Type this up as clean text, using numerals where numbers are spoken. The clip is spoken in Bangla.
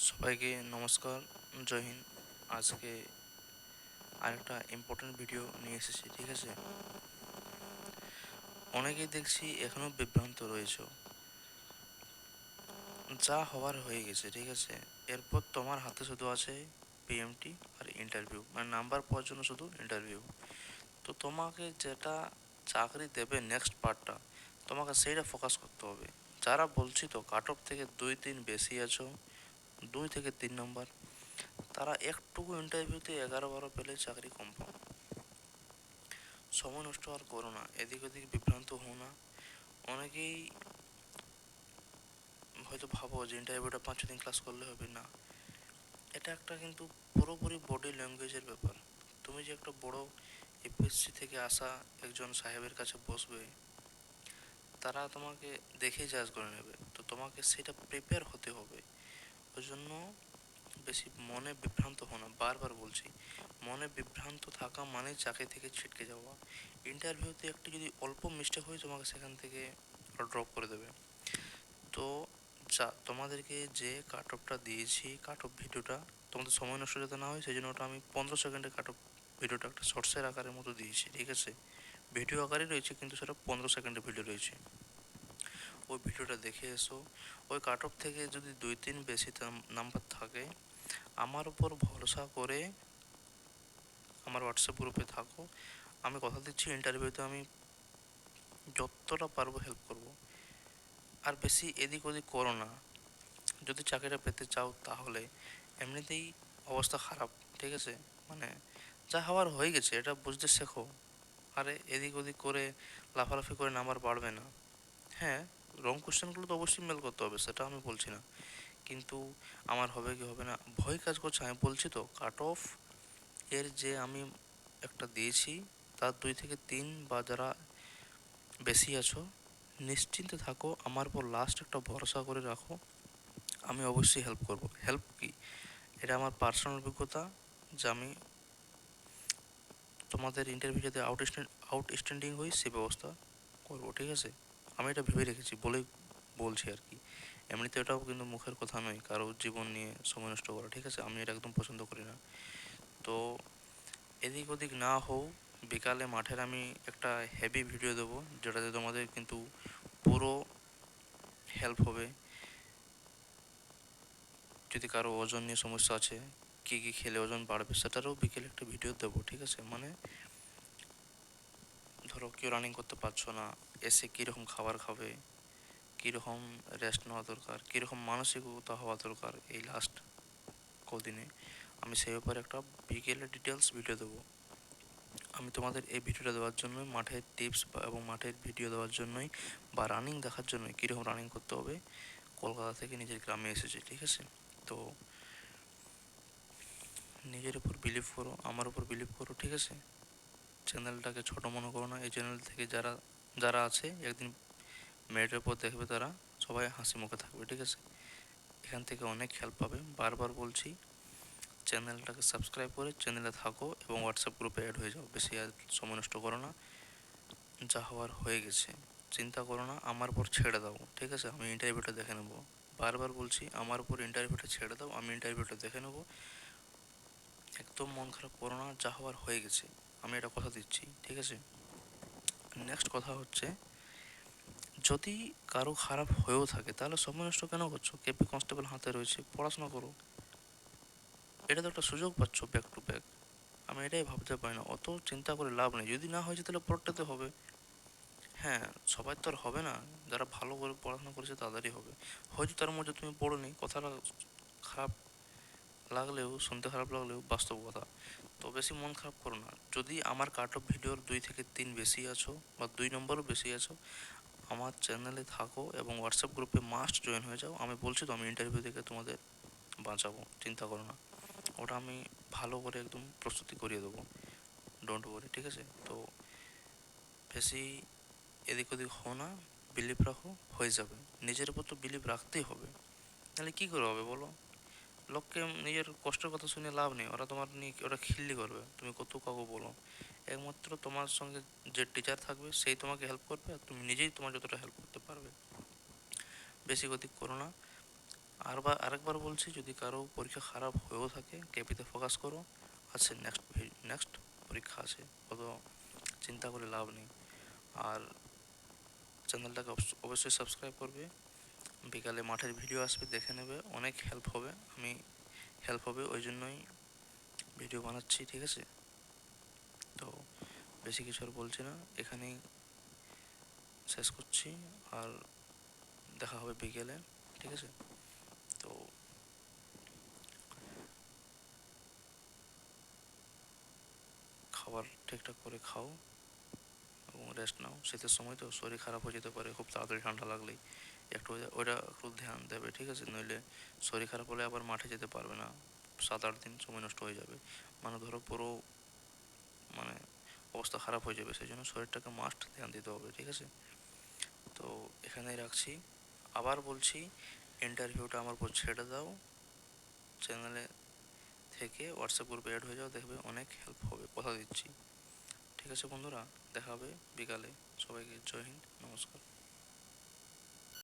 সবাইকে নমস্কার, জয় হিন্দ। আজকে আরেকটা ইম্পর্টেন্ট ভিডিও নিয়ে এসেছি, ঠিক আছে। অনেকেই দেখছি এখনও বিভ্রান্ত রয়েছে, যা হওয়ার হয়ে গেছে, ঠিক আছে। এরপর তোমার হাতে শুধু আছে পিএমটি আর ইন্টারভিউ, মানে নাম্বার পাওয়ার জন্য শুধু ইন্টারভিউ। তো তোমাকে যেটা চাকরি দেবে নেক্সট পার্টটা, তোমাকে সেইটা ফোকাস করতে হবে। যারা বলছি তো কাট অফ থেকে 2-3 বেশি আছো, 2 থেকে 3 নম্বর, তারা একটুকু ইন্টারভিউতে 11-12 পেলে চাকরি কনফার্ম। সময় নষ্ট আর করো না, এদিক ওদিক বিভ্রান্ত হও না। অনেকেই হয়তো ভাবো যে ইন্টারভিউটা 5-6 দিন ক্লাস করলে হবে, না। এটা একটা কিন্তু পুরোপুরি বডি ল্যাঙ্গুয়েজের ব্যাপার। তুমি যে একটা বড় এপিএসসি থেকে আসা একজন সাহেবের কাছে বসবে, তারা তোমাকে দেখেই জাজ করে নেবে, তো তোমাকে সেটা প্রিপেয়ার হতে হবে। ওই জন্য বেশি মনে বিভ্রান্ত হো না, বারবার বলছি। মনে বিভ্রান্ত থাকা মানে চাকরি থেকে ছিটকে যাওয়া। ইন্টারভিউতে একটু যদি অল্প মিস্টেক হয়, তোমাকে সেখান থেকে ড্রপ করে দেবে। তো তোমাদেরকে যে কাট অফটা দিয়েছি, কাট অফ ভিডিওটা, তোমাদের সময় নষ্ট যাতে না হয় সেই জন্য ওটা আমি 15 সেকেন্ডে কাট অফ ভিডিওটা একটা শর্টসের আকারের মতো দিয়েছি, ঠিক আছে। ভিডিও আকারে রয়েছে কিন্তু সেটা 15 সেকেন্ডের ভিডিও রয়েছে। ওই ভিডিওটা দেখে এসো। ওই কাট অফ থেকে যদি 2-3 বেশি নাম্বার থাকে, আমার উপর ভরসা করে আমার হোয়াটসঅ্যাপ গ্রুপে থাকো। আমি কথা দিচ্ছি ইন্টারভিউতে আমি যতটা পারবো হেল্প করব। আর বেশি এদিক ওদিক করো না। যদি চাকরিটা পেতে চাও তাহলে এমনিতেই অবস্থা খারাপ, ঠিক আছে। মানে যা হওয়ার হয়ে গেছে এটা বুঝতে শেখো। আরে এদিক ওদিক করে লাফালাফি করে নাম্বার বাড়বে না। হ্যাঁ, রং কোশ্চেনগুলো তো অবশ্যই মেল করতে হবে, সেটা আমি বলছি না, কিন্তু আমার হবে কি হবে না ভয় কাজ করছে। আমি বলছি তো কাট অফ এর যে আমি একটা দিয়েছি, তার 2 থেকে 3 বা যারা বেশি আছো, নিশ্চিন্তে থাকো, আমার উপর লাস্ট একটা ভরসা করে রাখো। আমি অবশ্যই হেল্প করব। হেল্প কি, এটা আমার পার্সোনাল অভিজ্ঞতা, যে আমি তোমাদের ইন্টারভিউ যাতে আউটস্ট্যান্ডিং হই সে ব্যবস্থা করব, ঠিক আছে। আমি এটা ভেবে রেখেছি বলেই বলছি আর কি। এমনিতে এটাও কিন্তু মুখের কথা নয় কারো জীবন নিয়ে সময় নষ্ট করা, ঠিক আছে। আমি এটা একদম পছন্দ করি না। তো এদিক ওদিক না হও। বিকালে মাঠের আমি একটা হেভি ভিডিও দেবো, যেটাতে তোমাদের কিন্তু পুরো হেল্প হবে। যদি কারো ওজন নিয়ে সমস্যা আছে, কী কী খেলে ওজন বাড়বে, সেটারও বিকেলে একটা ভিডিও দেবো, ঠিক আছে। মানে ধরো কেউ রানিং করতে পারছো না, এসে কীরকম খাবার খাবে, কীরকম রেস্ট নেওয়া দরকার, কীরকম মানসিকতা হওয়া দরকার এই লাস্ট কদিনে, আমি সেই ব্যাপারে একটা বিকেলে ডিটেলস ভিডিও দেবো। আমি তোমাদের এই ভিডিওটা দেওয়ার জন্যই, মাঠের টিপস এবং মাঠের ভিডিও দেওয়ার জন্যই, বা রানিং দেখার জন্যই কীরকম রানিং করতে হবে, কলকাতা থেকে নিজের গ্রামে এসেছি, ঠিক আছে। তো নিজের উপর বিলিভ করো, আমার উপর বিলিভ করো, ঠিক আছে। চ্যানেলটাকে ছোট মনে করো না। এই চ্যানেল থেকে যারা যারা আছে, একদিন মেরিটের পর দেখবে তারা সবাই হাসি মুখে থাকবে, ঠিক আছে। এখান থেকে অনেক হেল্প পাবে, বারবার বলছি। চ্যানেলটাকে সাবস্ক্রাইব করে চ্যানেলে থাকো এবং হোয়াটসঅ্যাপ গ্রুপে অ্যাড হয়ে যাও। বেশি আর সময় নষ্ট করো না, যা হওয়ার হয়ে গেছে। চিন্তা করো না, আমার উপর ছেড়ে দাও, ঠিক আছে। আমি ইন্টারভিউটা দেখে নেবো। বারবার বলছি, আমার উপর ইন্টারভিউটা ছেড়ে দাও, আমি ইন্টারভিউটা দেখে নেবো। একদম মন খারাপ করো না, যা হওয়ার হয়ে গেছে, আমি এটা কথা দিচ্ছি, ঠিক আছে। নেক্সট কথা হচ্ছে, যদি কারো খারাপ হয়েও থাকে তাহলে সময় নষ্ট কেন করছো? কেপি কনস্টেবল হাতে রয়েছে, পড়াশোনা করো। এটা তো একটা সুযোগ পাচ্ছ ব্যাক টু ব্যাক। আমি এটাই ভাবতে পারি না, অত চিন্তা করে লাভ নেই। যদি না হয়েছে তাহলে পরটাতে হবে। হ্যাঁ, সবাই তো আর হবে না। যারা ভালো করে পড়াশোনা করেছে তাদেরই হবে। হয়তো তার মধ্যে তুমি পড়োনি, কথাটা খারাপ লাগলেও, শুনতে খারাপ লাগলেও বাস্তব কথা। তো বেশি মন খারাপ করো না। যদি আমার কাট অফ ভিডিওর 2 থেকে 3 বেশি আছো, বা 2 নম্বরও বেশি আছো, আমার চ্যানেলে থাকো এবং হোয়াটসঅ্যাপ গ্রুপে মাস্ট জয়েন হয়ে যাও। আমি বলছি তো, আমি ইন্টারভিউ থেকে তোমাদের বাঁচাবো, চিন্তা করো না। ওটা আমি ভালো করে একদম প্রস্তুতি করিয়ে দেবো, ডোন্ট ওয়ারি, ঠিক আছে। তো বেশি এদিক ওদিক হও না, বিলিভ রাখো, হয়ে যাবে। নিজের উপর তো বিলিভ রাখতেই হবে, নাহলে কী করে হবে বলো। লোককে নিজের কষ্টের কথা শুনে লাভ নেই, ওরা তোমার নিয়ে ওরা খিল্লি করবে, তুমি কত কাউকে বলো। একমাত্র তোমার সঙ্গে যে টিচার থাকবে সেই তোমাকে হেল্প করবে, আর তুমি নিজেই তোমার যতটা হেল্প করতে পারবে। বেশি গতি করো না, আরেকবার বলছি, যদি কারো পরীক্ষা খারাপ হয়েও থাকে কেপিতে ফোকাস করো, আছে নেক্সট পরীক্ষা আছে, অত চিন্তা করে লাভ নেই। আর চ্যানেলটাকে অবশ্যই সাবস্ক্রাইব করবে। বিকালে মাঠের ভিডিও আসবে, দেখে নেবে, অনেক হেল্প হবে, ওই জন্যই ভিডিও বানাচ্ছি, ঠিক আছে? তো বেশি কিছু আর বলছি না, এখানেই শেষ করছি। আর দেখা হবে বিকেলে, ঠিক আছে? তো খাবার ঠিকঠাক করে খাও এবং রেস্ট নাও। শীতের সময় তো শরীর খারাপ হয়ে যেতে পারে খুব তাড়াতাড়ি ঠান্ডা লাগলেই। ওইটা একটু ধ্যান দেবে, ঠিক আছে? নইলে শরীর খারাপ হলে আবার মাঠে যেতে পারবে না, 7-8 দিন সময় নষ্ট হয়ে যাবে। মানে ধরো পুরো, মানে অবস্থা খারাপ হয়ে যাবে, সেই জন্য শরীরটাকে মাস্ট ধ্যান দিতে হবে, ঠিক আছে? তো এখানেই রাখছি। আবার বলছি, ইন্টারভিউটা আমার উপর ছেড়ে দাও, চ্যানেলে থেকে হোয়াটসঅ্যাপ গ্রুপে অ্যাড হয়ে যাও, দেখবে অনেক হেল্প হবে, কথা দিচ্ছি। ঠিক আছে বন্ধুরা, দেখা হবে বিকালে। সবাইকে জয় হিন্দ, নমস্কার।